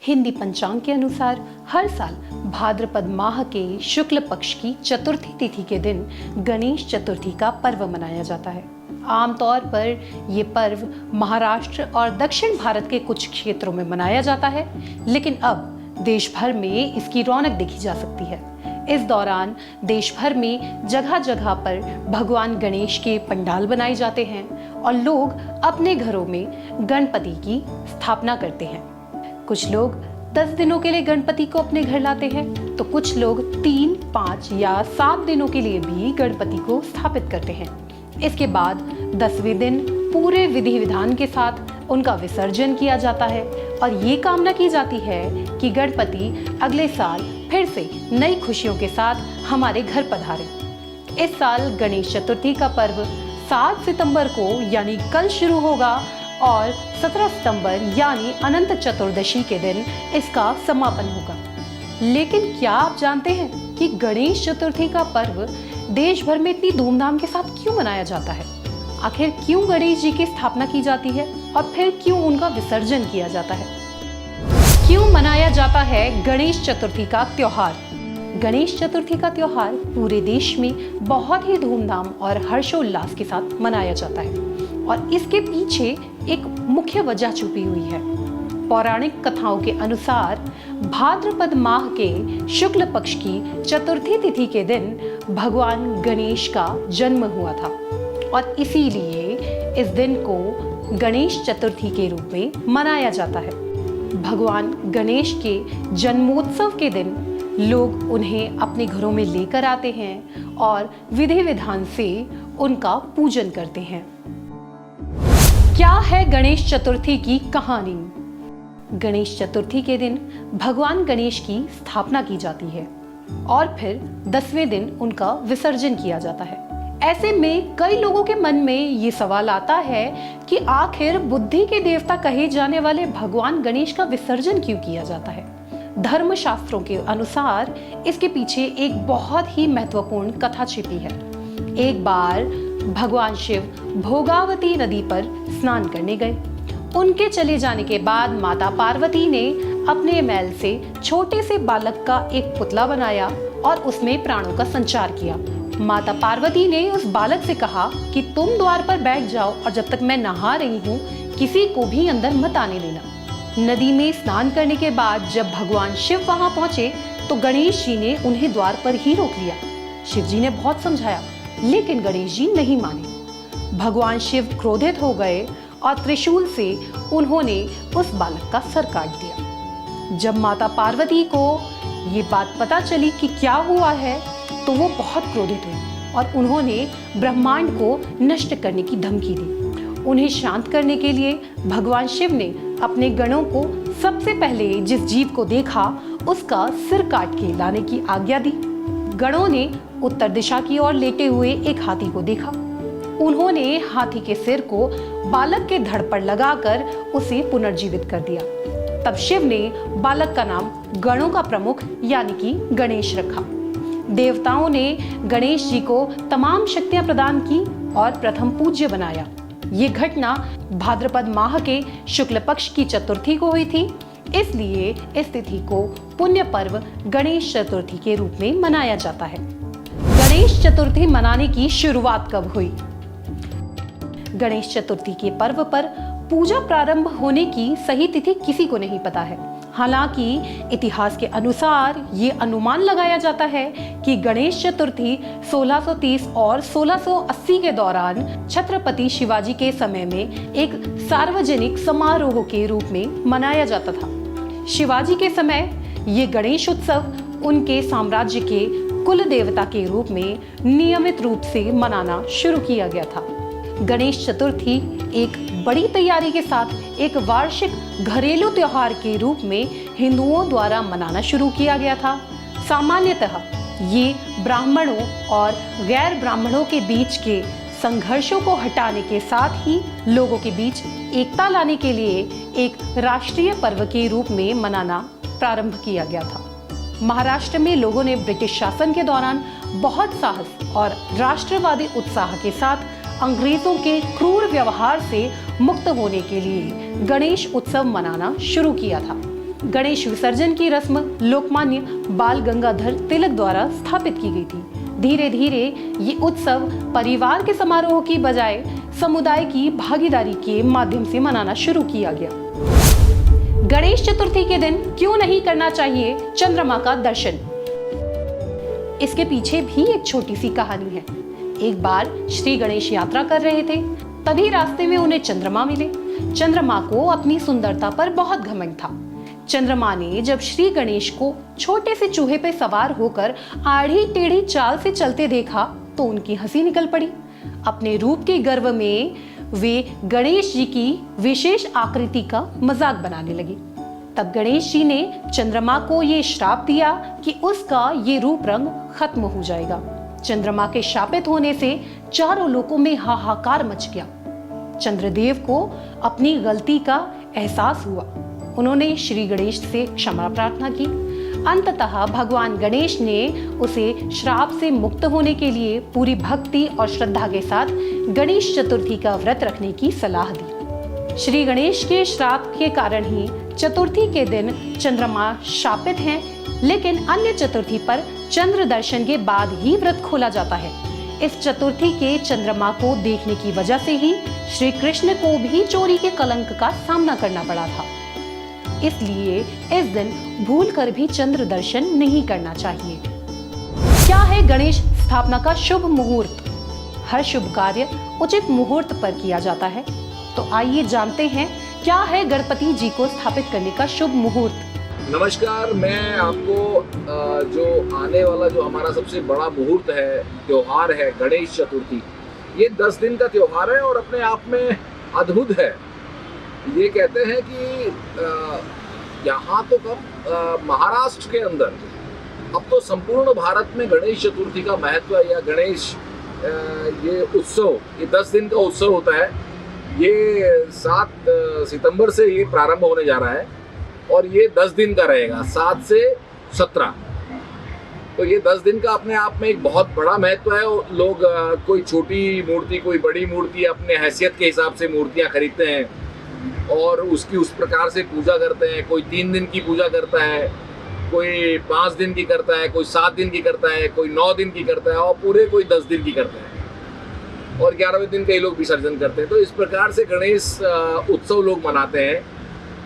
हिंदी पंचांग के अनुसार हर साल भाद्रपद माह के शुक्ल पक्ष की चतुर्थी तिथि के दिन गणेश चतुर्थी का पर्व मनाया जाता है। आमतौर पर ये पर्व महाराष्ट्र और दक्षिण भारत के कुछ क्षेत्रों में मनाया जाता है, लेकिन अब देश भर में इसकी रौनक देखी जा सकती है। इस दौरान देश भर में जगह जगह पर भगवान गणेश के पंडाल बनाए जाते हैं और लोग अपने घरों में गणपति की स्थापना करते हैं। कुछ लोग 10 दिनों के लिए गणपति को अपने घर लाते हैं, तो कुछ लोग 3, 5 या 7 दिनों के लिए भी गणपति को स्थापित करते हैं। इसके बाद 10वें दिन पूरे विधि विधान के साथ उनका विसर्जन किया जाता है और ये कामना की जाती है कि गणपति अगले साल फिर से नई खुशियों के साथ हमारे घर पधारे। इस साल गणेश चतुर्थी का पर्व 7 सितंबर को यानी कल शुरू होगा और 17 सितंबर यानी अनंत चतुर्दशी के दिन इसका समापन होगा। लेकिन क्या आप जानते हैं कि गणेश चतुर्थी का पर्व देश भर में इतनी धूमधाम के साथ क्यों मनाया जाता है? आखिर क्यों गणेश जी की स्थापना की जाती है और फिर क्यों उनका विसर्जन किया जाता है? क्यों मनाया जाता है गणेश चतुर्थी का त्योहार? गणेश चतुर्थी का त्योहार पूरे देश में बहुत ही धूमधाम और हर्षोल्लास के साथ मनाया जाता है और इसके पीछे एक मुख्य वजह छुपी हुई है। पौराणिक कथाओं के अनुसार भाद्रपद माह के शुक्ल पक्ष की चतुर्थी तिथि के दिन भगवान गणेश का जन्म हुआ था और इसीलिए इस दिन को गणेश चतुर्थी के रूप में मनाया जाता है। भगवान गणेश के जन्मोत्सव के दिन लोग उन्हें अपने घरों में लेकर आते हैं और विधि विधान से उनका पूजन करते हैं। क्या है गणेश चतुर्थी की कहानी? गणेश चतुर्थी के दिन भगवान गणेश की स्थापना की जाती है और फिर 10वें दिन उनका विसर्जन किया जाता है। ऐसे में कई लोगों के मन में ये सवाल आता है कि आखिर बुद्धि के देवता कहे जाने वाले भगवान गणेश का विसर्जन क्यों किया जाता है? धर्मशास्त्रों के अनुसार इसके पीछे एक बहुत ही महत्वपूर्ण कथा छिपी है। एक बार भगवान शिव भोगावती नदी पर स्नान करने गए। उनके चले जाने के बाद माता पार्वती ने अपने मैल से छोटे से बालक का एक पुतला बनाया और उसमें प्राणों का संचार किया। माता पार्वती ने उस बालक से कहा कि तुम द्वार पर बैठ जाओ और जब तक मैं नहा रही हूँ किसी को भी अंदर मत आने देना। नदी में स्नान करने के बाद जब भगवान शिव वहां पहुंचे तो गणेश जी ने उन्हें द्वार पर ही रोक लिया। शिव जी ने बहुत समझाया, लेकिन गणेश जी नहीं माने। भगवान शिव क्रोधित हो गए और त्रिशूल से उन्होंने उस बालक का सर काट दिया। जब माता पार्वती को ये बात पता चली कि क्या हुआ है तो वो बहुत क्रोधित हुई और उन्होंने ब्रह्मांड को नष्ट करने की धमकी दी। उन्हें शांत करने के लिए भगवान शिव ने अपने गणों को सबसे पहले जिस जीव को देखा उसका सिर काट के लाने की आज्ञा दी। गणों ने उत्तर दिशा की ओर लेटे हुए एक हाथी को देखा। उन्होंने हाथी के सिर को बालक के धड़ पर लगाकर उसे पुनर्जीवित कर दिया। तब शिव ने बालक का नाम गणों का प्रमुख यानी कि गणेश रखा। देवताओं ने गणेश जी को तमाम शक्तियां प्रदान की और प्रथम पूज्य बनाया। ये घटना भाद्रपद माह के शुक्ल पक्ष की चतुर्थी को हुई थी, इसलिए इस तिथि को पुण्य पर्व गणेश चतुर्थी के रूप में मनाया जाता है। गणेश चतुर्थी मनाने की शुरुआत कब हुई? गणेश चतुर्थी के पर्व पर पूजा प्रारंभ होने की सही तिथि किसी को नहीं पता है। हालांकि इतिहास के अनुसार ये अनुमान लगाया जाता है कि गणेश चतुर्थी 1630 और 1680 के दौरान छत्रपति शिवाजी के समय में एक सार्वजनिक समारोह के रूप में मनाया जाता था। शिवाजी के समय ये गणेश उत्सव उनके साम्राज्य के कुल देवता के रूप में नियमित रूप से मनाना शुरू किया गया था। गणेश चतुर्थी एक बड़ी तैयारी के साथ एक वार्षिक घरेलू त्योहार के रूप में हिंदुओं द्वारा मनाना शुरू किया गया था। सामान्यतः ये ब्राह्मणों और गैर ब्राह्मणों के बीच के संघर्षों को हटाने के साथ ही लोगों के बीच एकता लाने के लिए एक राष्ट्रीय पर्व के रूप में मनाना प्रारंभ किया गया था। महाराष्ट्र में लोगों ने ब्रिटिश शासन के दौरान बहुत साहस और राष्ट्रवादी उत्साह के साथ अंग्रेजों के क्रूर व्यवहार से मुक्त होने के लिए गणेश उत्सव मनाना शुरू किया था। गणेश विसर्जन की रस्म लोकमान्य बाल गंगाधर तिलक द्वारा स्थापित की गई थी। धीरे धीरे ये उत्सव परिवार के समारोह की बजाय समुदाय की भागीदारी के माध्यम से मनाना शुरू किया गया। गणेश चतुर्थी के दिन क्यों नहीं करना चाहिए चंद्रमा का दर्शन? इसके पीछे भी एक छोटी सी कहानी है। एक बार श्री गणेश यात्रा कर रहे थे, तभी रास्ते में उन्हें चंद्रमा मिले। चंद्रमा को अपनी सुंदरता पर बहुत घमंड था। चंद्रमा ने जब श्री गणेश को छोटे से चूहे पे सवार होकर आड़ी टेढ़ी चाल से चलते देखा तो उनकी हंसी निकल पड़ी। अपने रूप के गर्व में वे गणेश जी की विशेष आकृति का मजाक बनाने लगे। तब गणेश जी ने चंद्रमा को ये श्राप दिया कि उसका ये रूप रंग खत्म हो जाएगा। चंद्रमा के शापित होने से चारों लोकों में हाहाकार मच गया। चंद्रदेव को अपनी गलती का एहसास हुआ। उन्होंने श्री गणेश से क्षमा प्रार्थना की। अंततः भगवान गणेश ने उसे श्राप से मुक्त होने के लिए पूरी भक्ति और श्रद्धा के साथ गणेश चतुर्थी का व्रत रखने की सलाह दी। श्री गणेश के श्राप के कारण ही चतुर्थी के दिन चंद्रमा शापित हैं, लेकिन अन्य चतुर्थी पर चंद्र दर्शन के बाद ही व्रत खोला जाता है। इस चतुर्थी के चंद्रमा को देखने की वजह से ही श्री कृष्ण को भी चोरी के कलंक का सामना करना पड़ा था। इसलिए इस दिन भूलकर भी चंद्र दर्शन नहीं करना चाहिए। क्या है गणेश स्थापना का शुभ मुहूर्त? हर शुभ कार्य उचित मुहूर्त पर किया जाता है। तो आइए जानते हैं क्या है गणपति जी को स्थापित करने का शुभ मुहूर्त। नमस्कार, मैं आपको जो आने वाला जो हमारा सबसे बड़ा मुहूर्त है, त्योहार है गणेश चतुर्थी। ये 10 दिन का त्योहार है और अपने आप में अद्भुत है। ये कहते हैं कि यहाँ तो कम महाराष्ट्र के अंदर, अब तो संपूर्ण भारत में गणेश चतुर्थी का महत्व या गणेश ये उत्सव, ये 10 दिन का उत्सव होता है। ये 7 सितंबर से ये प्रारंभ होने जा रहा है और ये 10 दिन का रहेगा, 7 से 17। तो ये 10 दिन का अपने आप में एक बहुत बड़ा महत्व है। लोग कोई छोटी मूर्ति, कोई बड़ी मूर्ति, अपने हैसियत के हिसाब से मूर्तियाँ खरीदते हैं और उसकी उस प्रकार से पूजा करते हैं। कोई 3 दिन की पूजा करता है, कोई 5 दिन की करता है, कोई 7 दिन की करता है, कोई 9 दिन की करता है और पूरे कोई 10 दिन की करता है और 11वें दिन कई लोग विसर्जन करते हैं। तो इस प्रकार से गणेश उत्सव लोग मनाते हैं।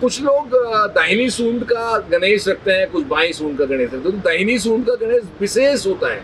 कुछ लोग दाहिनी सूंड का गणेश रखते हैं, कुछ बाईं सूंड का गणेश रखते हैं। तो दाहिनी सूंड का गणेश विशेष होता है।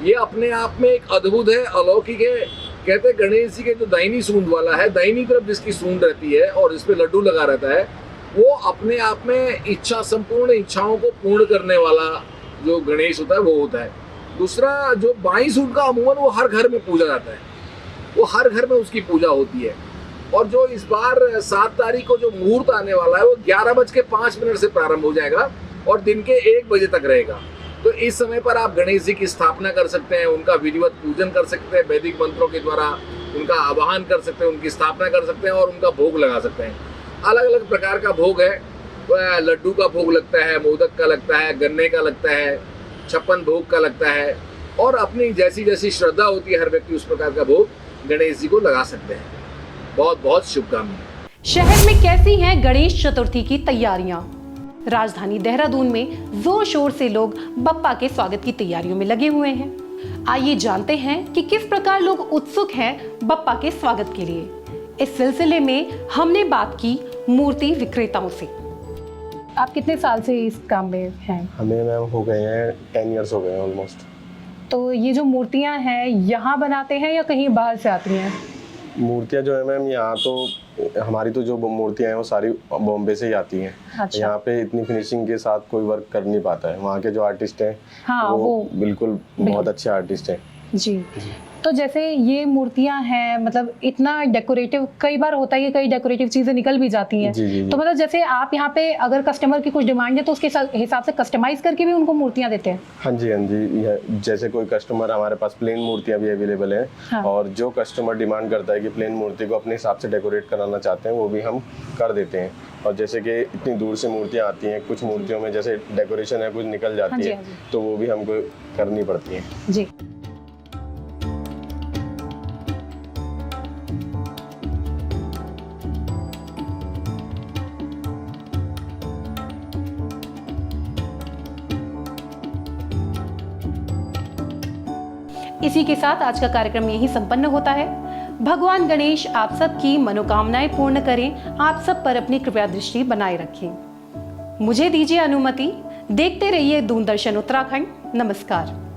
ये अपने आप में एक अद्भुत है, अलौकिक है। कहते हैं गणेश जी के जो दाहिनी सूंड वाला है, दाहिनी तरफ जिसकी सूंड रहती है और इस पे लड्डू लगा रहता है, वो अपने आप में इच्छा, संपूर्ण इच्छाओं को पूर्ण करने वाला जो गणेश होता है वो होता है। दूसरा जो बाईं सूंड का, अमूमन वो हर घर में पूजा जाता है, वो हर घर में उसकी पूजा होती है। और जो इस बार 7 तारीख को जो मुहूर्त आने वाला है वो 11:05 से प्रारंभ हो जाएगा और दिन के 1 बजे तक रहेगा। तो इस समय पर आप गणेश जी की स्थापना कर सकते हैं, उनका विधिवत पूजन कर सकते हैं, वैदिक मंत्रों के द्वारा उनका आवाहन कर सकते हैं, उनकी स्थापना कर सकते हैं और उनका भोग लगा सकते हैं। अलग अलग प्रकार का भोग है, लड्डू का भोग लगता है, मोदक का लगता है, गन्ने का लगता है, 56 भोग का लगता है और अपनी जैसी जैसी श्रद्धा होती है हर व्यक्ति उस प्रकार का भोग गणेश जी को लगा सकते हैं। बहुत बहुत शुभकामनाएं। शहर में कैसी हैं गणेश चतुर्थी की तैयारियां? राजधानी देहरादून में जोर शोर से लोग बप्पा के स्वागत की तैयारियों में लगे हुए हैं। आइए जानते हैं कि किस प्रकार लोग उत्सुक हैं बप्पा के स्वागत के लिए। इस सिलसिले में हमने बात की मूर्ति विक्रेताओं से। आप कितने साल से इस काम में हैं? हमें मैम हो गए हैं 10 इयर्स हो गए हैं ऑलमोस्ट। तो ये जो मूर्तियां हैं यहाँ बनाते हैं या कहीं बाहर से आती हैं? मूर्तियाँ जो है मैम यहाँ तो हमारी तो जो मूर्तियाँ हैं वो सारी बॉम्बे से ही आती हैं। अच्छा। यहाँ पे इतनी फिनिशिंग के साथ कोई वर्क कर नहीं पाता है। वहाँ के जो आर्टिस्ट हैं हाँ, वो बिल्कुल बहुत अच्छे आर्टिस्ट हैं। जी। तो जैसे ये मूर्तियां हैं, मतलब इतना डेकोरेटिव, कई बार होता है कि कई डेकोरेटिव चीजें निकल भी जाती हैं। तो मतलब जैसे आप यहाँ पे अगर कस्टमर की कुछ डिमांड है तो उसके हिसाब से कस्टमाइज करके भी उनको मूर्तियां देते हैं? हाँ जी। जैसे कोई कस्टमर, हमारे पास प्लेन मूर्तियाँ भी अवेलेबल हैं। हाँ। और जो कस्टमर डिमांड करता है कि प्लेन मूर्ति को अपने हिसाब से डेकोरेट कराना चाहते हैं वो भी हम कर देते हैं। और जैसे कि इतनी दूर से मूर्तियाँ आती हैं, कुछ मूर्तियों में जैसे डेकोरेशन है कुछ निकल जाती है, तो वो भी हमको करनी पड़ती है। जी। इसी के साथ आज का कार्यक्रम यही संपन्न होता है। भगवान गणेश आप सबकी मनोकामनाएं पूर्ण करें, आप सब पर अपनी कृपा दृष्टि बनाए रखें। मुझे दीजिए अनुमति। देखते रहिए दूरदर्शन उत्तराखंड। नमस्कार।